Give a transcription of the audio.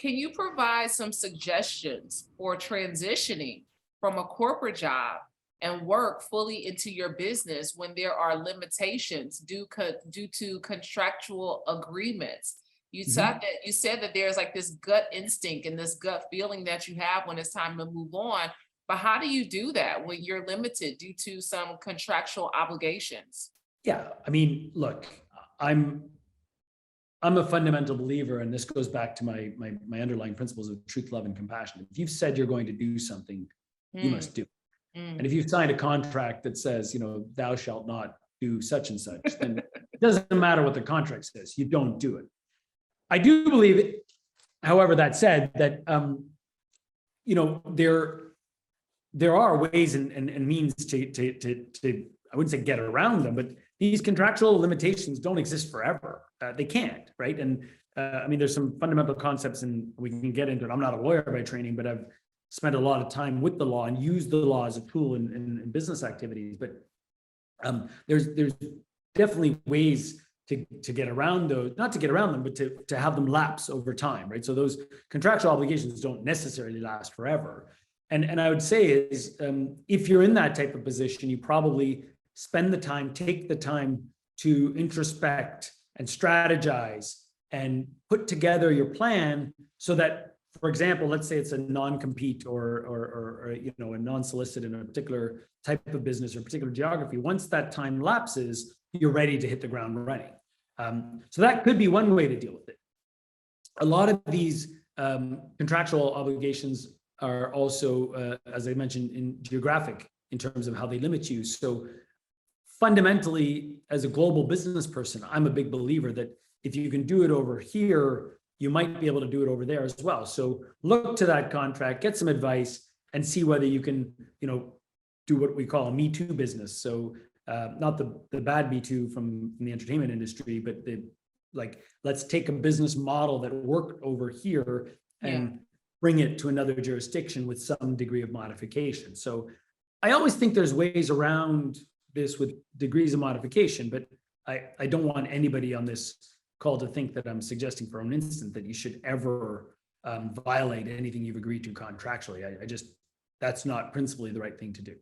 Can you provide some suggestions for transitioning from a corporate job and work fully into your business when there are limitations due to contractual agreements? Mhm. You said that there's like this gut instinct and this gut feeling that you have when it's time to move on. But how do you do that when you're limited due to some contractual obligations? Yeah, I mean, look, I'm I'm a fundamental believer, and this goes back to my underlying principles of truth, love, and compassion. If you've said you're going to do something, you Mm, must do it. And mm. if you've signed a contract that says, thou shalt not do such and such, then it doesn't matter what the contract says, you don't do it. I do believe it, however, that said, that you know, there there are ways and means to I wouldn't say get around them, but these contractual limitations don't exist forever. They can't, right? And I mean, there's some fundamental concepts, and we can get into it. I'm not a lawyer by training, but I've spent a lot of time with the law and used the law as a tool in business activities. But there's definitely ways to get around those, not to get around them, but to have them lapse over time, right? So those contractual obligations don't necessarily last forever. And I would say is, if you're in that type of position, you probably take the time to introspect and strategize and put together your plan so that, for example, let's say it's a non-compete or a non-solicit in a particular type of business or particular geography. Once that time lapses, you're ready to hit the ground running. So that could be one way to deal with it. A lot of these contractual obligations are also, as I mentioned, in geographic in terms of how they limit you. So fundamentally, as a global business person, I'm a big believer that if you can do it over here, you might be able to do it over there as well. So look to that contract, get some advice, and see whether you can, do what we call a Me Too business. So not the bad Me Too from the entertainment industry, but let's take a business model that worked over here Yeah. and bring it to another jurisdiction with some degree of modification. So I always think there's ways around this with degrees of modification, but I don't want anybody on this call to think that I'm suggesting for an instant that you should ever violate anything you've agreed to contractually. I just, that's not principally the right thing to do.